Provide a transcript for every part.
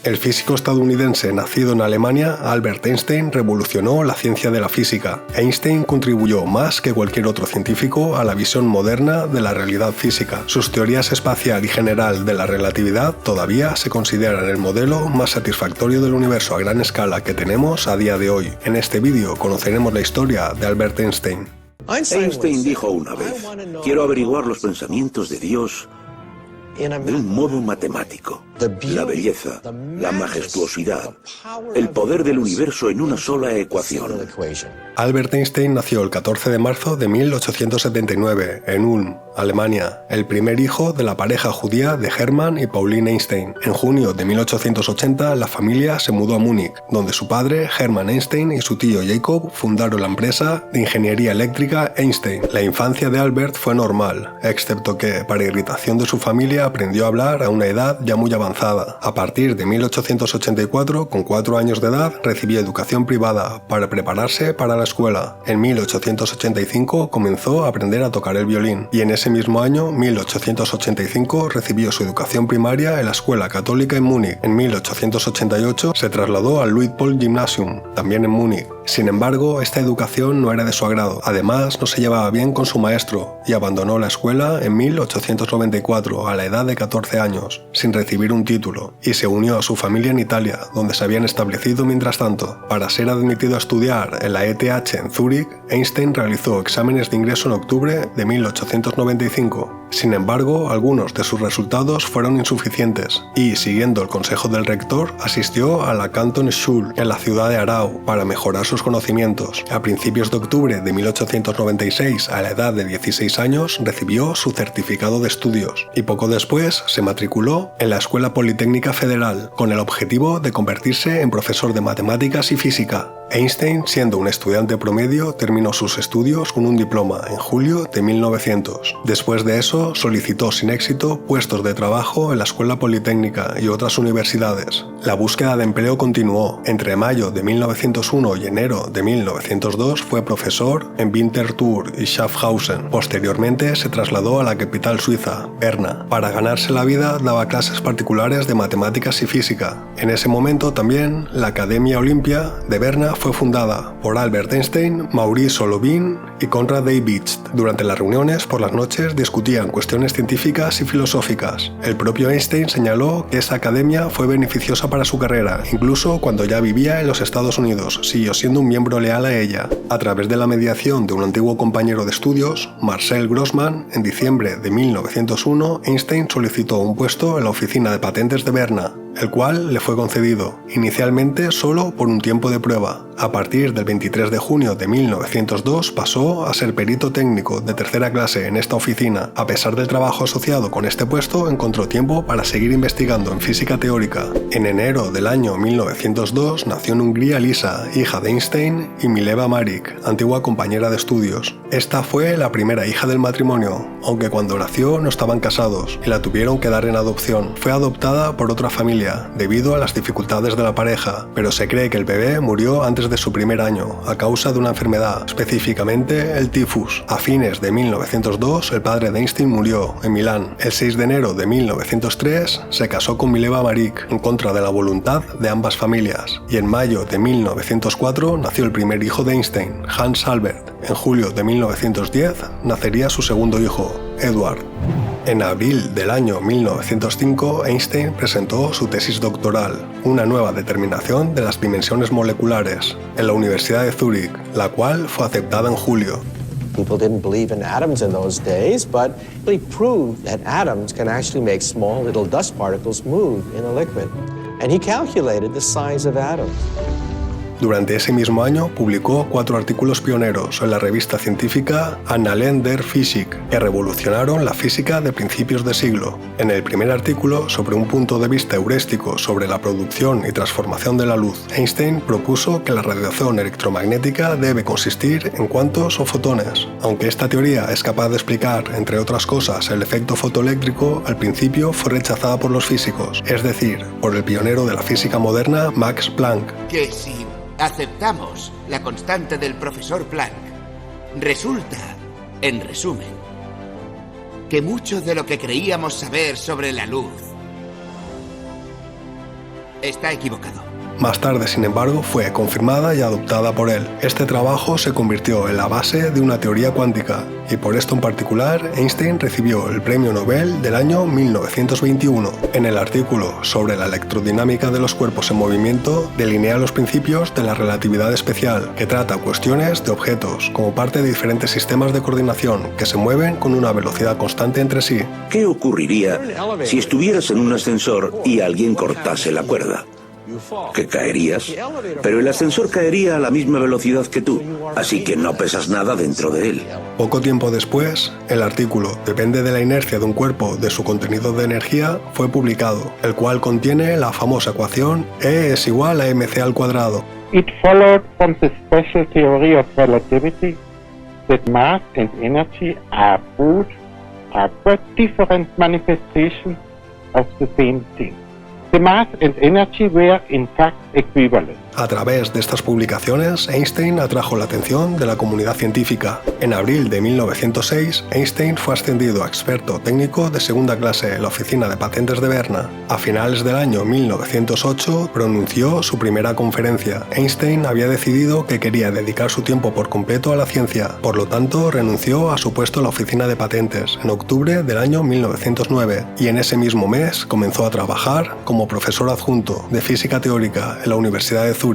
El físico estadounidense nacido en Alemania, Albert Einstein, revolucionó la ciencia de la física. Einstein contribuyó más que cualquier otro científico a la visión moderna de la realidad física. Sus teorías espacial y general de la relatividad todavía se consideran el modelo más satisfactorio del universo a gran escala que tenemos a día de hoy. En este vídeo conoceremos la historia de Albert Einstein. Einstein dijo una vez: quiero averiguar los pensamientos de Dios de un modo matemático. La belleza, la majestuosidad, el poder del universo en una sola ecuación. Albert Einstein nació el 14 de marzo de 1879 en Ulm, Alemania, el primer hijo de la pareja judía de Hermann y Pauline Einstein. En junio de 1880 la familia se mudó a Múnich, donde su padre, Hermann Einstein, y su tío Jacob fundaron la empresa de ingeniería eléctrica Einstein. La infancia de Albert fue normal, excepto que, para irritación de su familia, aprendió a hablar a una edad ya muy avanzada. A partir de 1884, con 4 años de edad, recibió educación privada para prepararse para la escuela. En 1885 comenzó a aprender a tocar el violín y en ese mismo año, 1885, recibió su educación primaria en la escuela católica en Múnich. En 1888 se trasladó al Luitpold Gymnasium, también en Múnich. Sin embargo, esta educación no era de su agrado. Además, no se llevaba bien con su maestro y abandonó la escuela en 1894 a la edad de 14 años, sin recibir un título, y se unió a su familia en Italia, donde se habían establecido mientras tanto. Para ser admitido a estudiar en la ETH en Zúrich, Einstein realizó exámenes de ingreso en octubre de 1895. Sin embargo, algunos de sus resultados fueron insuficientes y, siguiendo el consejo del rector, asistió a la Kantonsschule en la ciudad de Aarau para mejorar sus conocimientos. A principios de octubre de 1896, a la edad de 16 años, recibió su certificado de estudios y poco después se matriculó en la Escuela Politécnica Federal con el objetivo de convertirse en profesor de matemáticas y física. Einstein, siendo un estudiante promedio, terminó sus estudios con un diploma en julio de 1900. Después de eso, solicitó sin éxito puestos de trabajo en la Escuela Politécnica y otras universidades. La búsqueda de empleo continuó. Entre mayo de 1901 y enero de 1902 fue profesor en Winterthur y Schaffhausen. Posteriormente se trasladó a la capital suiza, Berna. Para ganarse la vida daba clases particulares de matemáticas y física. En ese momento también la Academia Olympia de Berna fue fundada por Albert Einstein, Maurice Solovin y Konrad Davidst. Durante las reuniones por las noches discutían cuestiones científicas y filosóficas. El propio Einstein señaló que esa academia fue beneficiosa para su carrera, incluso cuando ya vivía en los Estados Unidos, siguió siendo un miembro leal a ella. A través de la mediación de un antiguo compañero de estudios, Marcel Grossmann, en diciembre de 1901, Einstein solicitó un puesto en la oficina de patentes de Berna, el cual le fue concedido, inicialmente solo por un tiempo de prueba. A partir del 23 de junio de 1902 pasó a ser perito técnico de tercera clase en esta oficina. A pesar del trabajo asociado con este puesto, encontró tiempo para seguir investigando en física teórica. En enero del año 1902 nació en Hungría Lisa, hija de Einstein, y Mileva Maric, antigua compañera de estudios. Esta fue la primera hija del matrimonio, aunque cuando nació no estaban casados y la tuvieron que dar en adopción. Fue adoptada por otra familia, debido a las dificultades de la pareja, pero se cree que el bebé murió antes de su primer año, a causa de una enfermedad, específicamente el tifus. A fines de 1902, el padre de Einstein murió en Milán. El 6 de enero de 1903 se casó con Mileva Maric, en contra de la voluntad de ambas familias, y en mayo de 1904 nació el primer hijo de Einstein, Hans Albert. En julio de 1910 nacería su segundo hijo, Edward. En abril del año 1905, Einstein presentó su tesis doctoral, una nueva determinación de las dimensiones moleculares, en la Universidad de Zúrich, la cual fue aceptada en julio. People didn't believe in atoms in those days, but they proved that atoms can actually make small little dust particles move in a liquid. And he calculated the size of atoms. Durante ese mismo año publicó 4 artículos pioneros en la revista científica Annalen der Physik, que revolucionaron la física de principios de siglo. En el primer artículo, sobre un punto de vista heurístico sobre la producción y transformación de la luz, Einstein propuso que la radiación electromagnética debe consistir en cuantos o fotones. Aunque esta teoría es capaz de explicar, entre otras cosas, el efecto fotoeléctrico, al principio fue rechazada por los físicos, es decir, por el pionero de la física moderna, Max Planck. Que si aceptamos la constante del profesor Planck, resulta, en resumen, que mucho de lo que creíamos saber sobre la luz Está equivocado. Más tarde, sin embargo, fue confirmada y adoptada por él. Este trabajo se convirtió en la base de una teoría cuántica, y por esto en particular, Einstein recibió el Premio Nobel del año 1921. En el artículo sobre la electrodinámica de los cuerpos en movimiento, delinea los principios de la relatividad especial, que trata cuestiones de objetos como parte de diferentes sistemas de coordinación que se mueven con una velocidad constante entre sí. ¿Qué ocurriría si estuvieras en un ascensor y alguien cortase la cuerda? Que caerías, pero el ascensor caería a la misma velocidad que tú, así que no pesas nada dentro de él. Poco tiempo después, el artículo Depende de la inercia de un cuerpo de su contenido de energía fue publicado, el cual contiene la famosa ecuación E es igual a mc al cuadrado. It followed from the special theory of relativity that mass and energy are both but different manifestations of the same thing. The mass and energy were in fact equivalent. A través de estas publicaciones, Einstein atrajo la atención de la comunidad científica. En abril de 1906, Einstein fue ascendido a experto técnico de segunda clase en la oficina de patentes de Berna. A finales del año 1908, pronunció su primera conferencia. Einstein había decidido que quería dedicar su tiempo por completo a la ciencia, por lo tanto renunció a su puesto en la oficina de patentes en octubre del año 1909, y en ese mismo mes comenzó a trabajar como profesor adjunto de física teórica en la Universidad de Zúrich.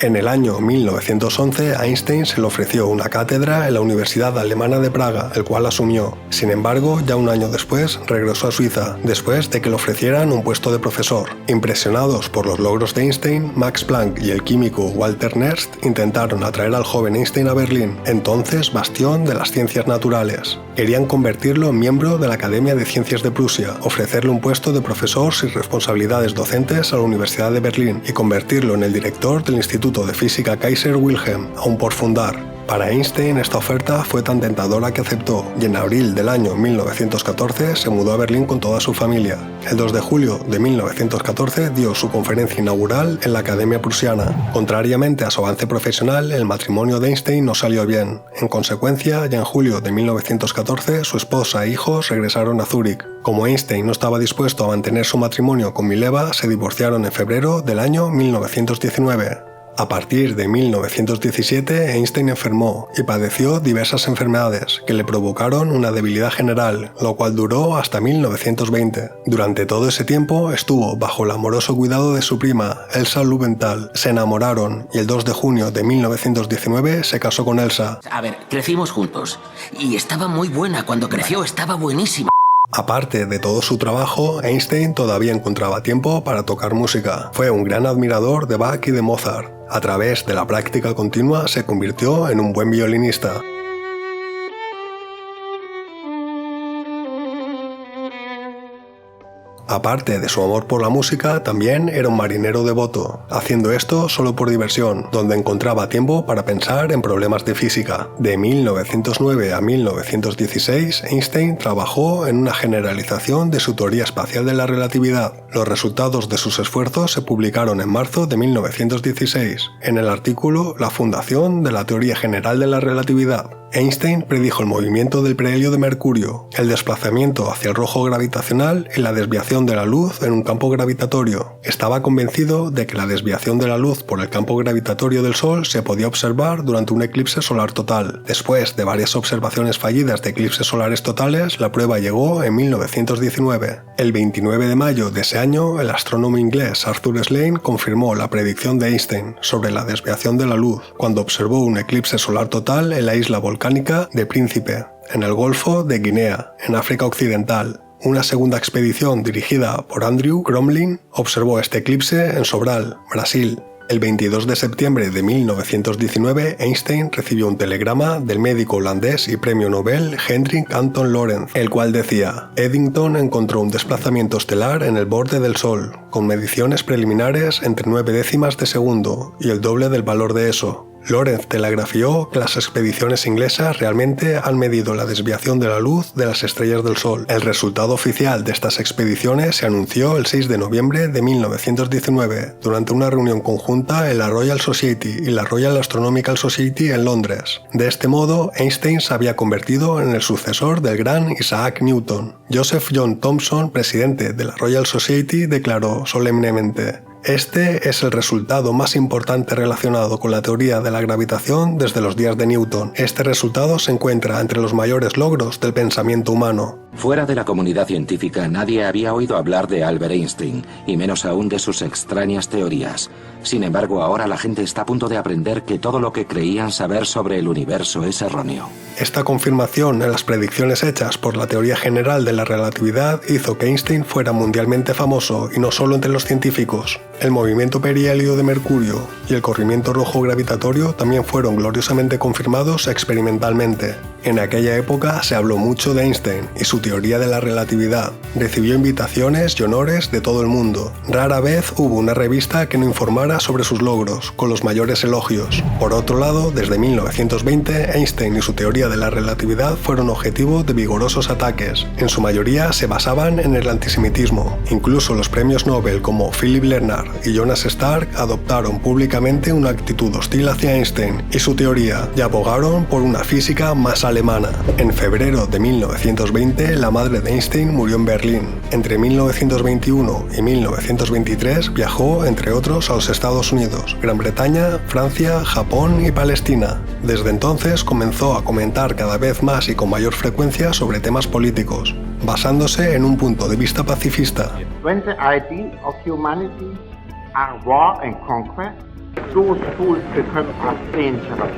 En el año 1911, a Einstein se le ofreció una cátedra en la Universidad Alemana de Praga, el cual asumió. Sin embargo, ya un año después, regresó a Suiza, después de que le ofrecieran un puesto de profesor. Impresionados por los logros de Einstein, Max Planck y el químico Walter Nernst intentaron atraer al joven Einstein a Berlín, entonces bastión de las ciencias naturales. Querían convertirlo en miembro de la Academia de Ciencias de Prusia, ofrecerle un puesto de profesor sin responsabilidades docentes a la Universidad de Berlín y convertirlo en el director del Instituto de Física Kaiser Wilhelm, aún por fundar. Para Einstein esta oferta fue tan tentadora que aceptó, y en abril del año 1914 se mudó a Berlín con toda su familia. El 2 de julio de 1914 dio su conferencia inaugural en la Academia Prusiana. Contrariamente a su avance profesional, el matrimonio de Einstein no salió bien. En consecuencia, ya en julio de 1914, su esposa e hijos regresaron a Zúrich. Como Einstein no estaba dispuesto a mantener su matrimonio con Mileva, se divorciaron en febrero del año 1919. A partir de 1917, Einstein enfermó y padeció diversas enfermedades que le provocaron una debilidad general, lo cual duró hasta 1920. Durante todo ese tiempo estuvo bajo el amoroso cuidado de su prima, Elsa Löwenthal. Se enamoraron y el 2 de junio de 1919 se casó con Elsa. A ver, crecimos juntos y estaba muy buena. Cuando creció estaba buenísima. Aparte de todo su trabajo, Einstein todavía encontraba tiempo para tocar música. Fue un gran admirador de Bach y de Mozart. A través de la práctica continua se convirtió en un buen violinista. Aparte de su amor por la música, también era un marinero devoto, haciendo esto solo por diversión, donde encontraba tiempo para pensar en problemas de física. De 1909 a 1916, Einstein trabajó en una generalización de su teoría espacial de la relatividad. Los resultados de sus esfuerzos se publicaron en marzo de 1916, en el artículo La fundación de la teoría general de la relatividad. Einstein predijo el movimiento del perihelio de Mercurio, el desplazamiento hacia el rojo gravitacional y la desviación de la luz en un campo gravitatorio. Estaba convencido de que la desviación de la luz por el campo gravitatorio del Sol se podía observar durante un eclipse solar total. Después de varias observaciones fallidas de eclipses solares totales, la prueba llegó en 1919. El 29 de mayo de ese año, el astrónomo inglés Arthur Slane confirmó la predicción de Einstein sobre la desviación de la luz, cuando observó un eclipse solar total en la isla volcánica de Príncipe, en el Golfo de Guinea, en África Occidental. Una segunda expedición dirigida por Andrew Crommelin observó este eclipse en Sobral, Brasil. El 22 de septiembre de 1919, Einstein recibió un telegrama del médico holandés y premio Nobel Hendrik Anton Lorentz, el cual decía: Eddington encontró un desplazamiento estelar en el borde del Sol, con mediciones preliminares entre 9 décimas de segundo y el doble del valor de eso. Lorentz telegrafió que las expediciones inglesas realmente han medido la desviación de la luz de las estrellas del Sol. El resultado oficial de estas expediciones se anunció el 6 de noviembre de 1919, durante una reunión conjunta en la Royal Society y la Royal Astronomical Society en Londres. De este modo, Einstein se había convertido en el sucesor del gran Isaac Newton. Joseph John Thomson, presidente de la Royal Society, declaró solemnemente: Este es el resultado más importante relacionado con la teoría de la gravitación desde los días de Newton. Este resultado se encuentra entre los mayores logros del pensamiento humano. Fuera de la comunidad científica nadie había oído hablar de Albert Einstein, y menos aún de sus extrañas teorías. Sin embargo, ahora la gente está a punto de aprender que todo lo que creían saber sobre el universo es erróneo. Esta confirmación en las predicciones hechas por la teoría general de la relatividad hizo que Einstein fuera mundialmente famoso, y no solo entre los científicos. El movimiento perihelio de Mercurio y el corrimiento rojo gravitatorio también fueron gloriosamente confirmados experimentalmente. En aquella época se habló mucho de Einstein y su teoría de la relatividad. Recibió invitaciones y honores de todo el mundo. Rara vez hubo una revista que no informara sobre sus logros, con los mayores elogios. Por otro lado, desde 1920, Einstein y su teoría de la relatividad fueron objetivo de vigorosos ataques. En su mayoría se basaban en el antisemitismo. Incluso los premios Nobel como Philipp Lenard y Jonas Stark adoptaron públicamente una actitud hostil hacia Einstein y su teoría y abogaron por una física más alemana. En febrero de 1920, la madre de Einstein murió en Berlín. Entre 1921 y 1923 viajó, entre otros, a los Estados Unidos, Gran Bretaña, Francia, Japón y Palestina. Desde entonces comenzó a comentar cada vez más y con mayor frecuencia sobre temas políticos, basándose en un punto de vista pacifista. When the ideal of humanity are war and conquest, those tools become as dangerous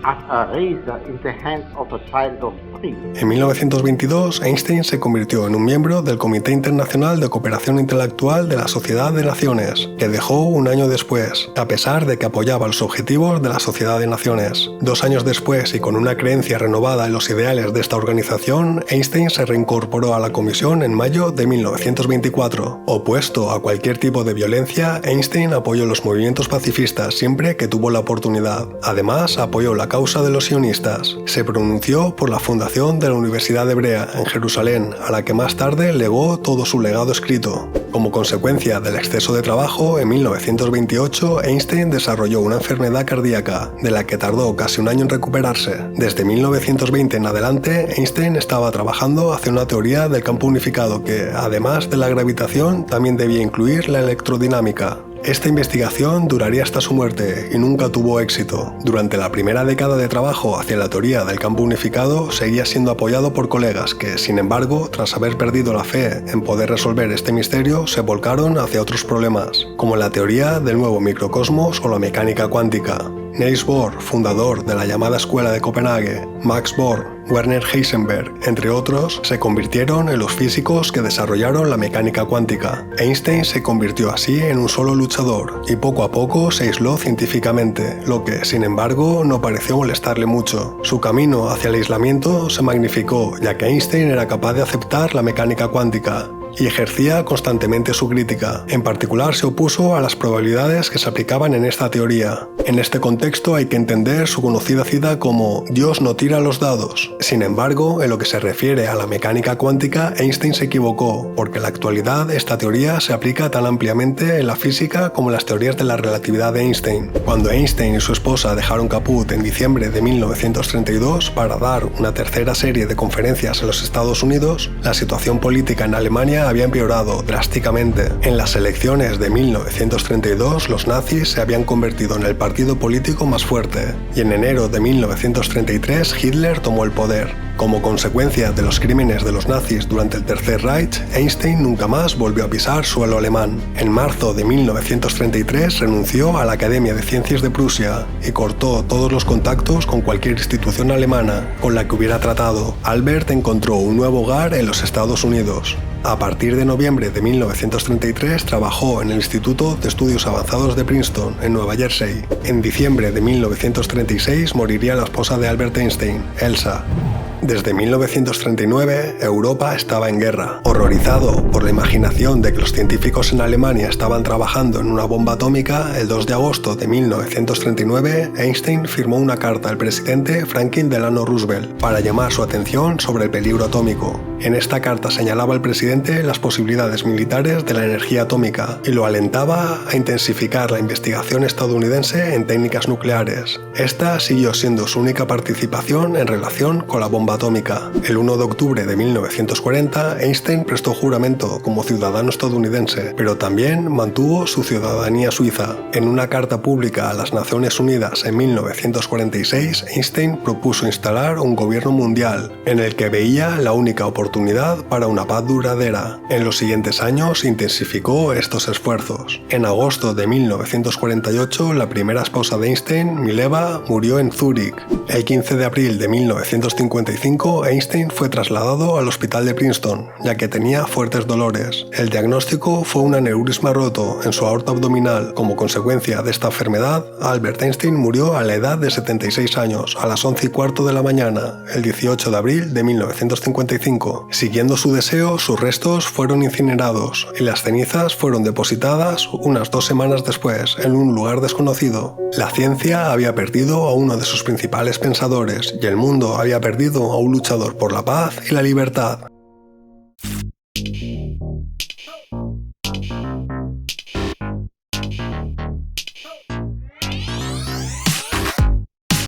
as a razor in the hands of a child of 3. En 1922, Einstein se convirtió en un miembro del Comité Internacional de Cooperación Intelectual de la Sociedad de Naciones, que dejó un año después, a pesar de que apoyaba los objetivos de la Sociedad de Naciones. 2 años después, y con una creencia renovada en los ideales de esta organización, Einstein se reincorporó a la comisión en mayo de 1924. Opuesto a cualquier tipo de violencia, Einstein apoyó los movimientos pacifistas siempre que tuvo la oportunidad. Además, apoyó la causa de los sionistas. Se pronunció por la fundación de la Universidad Hebrea en Jerusalén, a la que más tarde legó todo su legado escrito. Como consecuencia del exceso de trabajo, en 1928 Einstein desarrolló una enfermedad cardíaca, de la que tardó casi un año en recuperarse. Desde 1920 en adelante, Einstein estaba trabajando hacia una teoría del campo unificado que, además de la gravitación, también debía incluir la electrodinámica. Esta investigación duraría hasta su muerte y nunca tuvo éxito. Durante la primera década de trabajo hacia la teoría del campo unificado, seguía siendo apoyado por colegas que, sin embargo, tras haber perdido la fe en poder resolver este misterio, se volcaron hacia otros problemas, como la teoría del nuevo microcosmos o la mecánica cuántica. Niels Bohr, fundador de la llamada Escuela de Copenhague, Max Born, Werner Heisenberg, entre otros, se convirtieron en los físicos que desarrollaron la mecánica cuántica. Einstein se convirtió así en un solo luchador, y poco a poco se aisló científicamente, lo que, sin embargo, no pareció molestarle mucho. Su camino hacia el aislamiento se magnificó, ya que Einstein era capaz de aceptar la mecánica cuántica y ejercía constantemente su crítica. En particular, se opuso a las probabilidades que se aplicaban en esta teoría. En este contexto hay que entender su conocida cita como «Dios no tira los dados». Sin embargo, en lo que se refiere a la mecánica cuántica, Einstein se equivocó, porque en la actualidad esta teoría se aplica tan ampliamente en la física como en las teorías de la relatividad de Einstein. Cuando Einstein y su esposa dejaron caput en diciembre de 1932 para dar una tercera serie de conferencias en los Estados Unidos, la situación política en Alemania había empeorado drásticamente. En las elecciones de 1932, los nazis se habían convertido en el partido político más fuerte, y en enero de 1933 Hitler tomó el poder. Como consecuencia de los crímenes de los nazis durante el Tercer Reich, Einstein nunca más volvió a pisar suelo alemán. En marzo de 1933 renunció a la Academia de Ciencias de Prusia y cortó todos los contactos con cualquier institución alemana con la que hubiera tratado. Albert encontró un nuevo hogar en los Estados Unidos. A partir de noviembre de 1933 trabajó en el Instituto de Estudios Avanzados de Princeton, en Nueva Jersey. En diciembre de 1936 moriría la esposa de Albert Einstein, Elsa. Desde 1939, Europa estaba en guerra. Horrorizado por la imaginación de que los científicos en Alemania estaban trabajando en una bomba atómica, el 2 de agosto de 1939, Einstein firmó una carta al presidente Franklin Delano Roosevelt para llamar su atención sobre el peligro atómico. En esta carta señalaba al presidente las posibilidades militares de la energía atómica y lo alentaba a intensificar la investigación estadounidense en técnicas nucleares. Esta siguió siendo su única participación en relación con la bomba atómica. El 1 de octubre de 1940, Einstein prestó juramento como ciudadano estadounidense, pero también mantuvo su ciudadanía suiza. En una carta pública a las Naciones Unidas en 1946, Einstein propuso instalar un gobierno mundial, en el que veía la única oportunidad para una paz duradera. En los siguientes años intensificó estos esfuerzos. En agosto de 1948, la primera esposa de Einstein, Mileva, murió en Zúrich. El 15 de abril de 1955, Einstein fue trasladado al hospital de Princeton, ya que tenía fuertes dolores. El diagnóstico fue un aneurisma roto en su aorta abdominal. Como consecuencia de esta enfermedad, Albert Einstein murió a la edad de 76 años, a las 11:15 de la mañana, el 18 de abril de 1955. Siguiendo su deseo, sus restos fueron incinerados y las cenizas fueron depositadas unas 2 semanas después en un lugar desconocido. La ciencia había perdido a uno de sus principales pensadores y el mundo había perdido a un luchador por la paz y la libertad.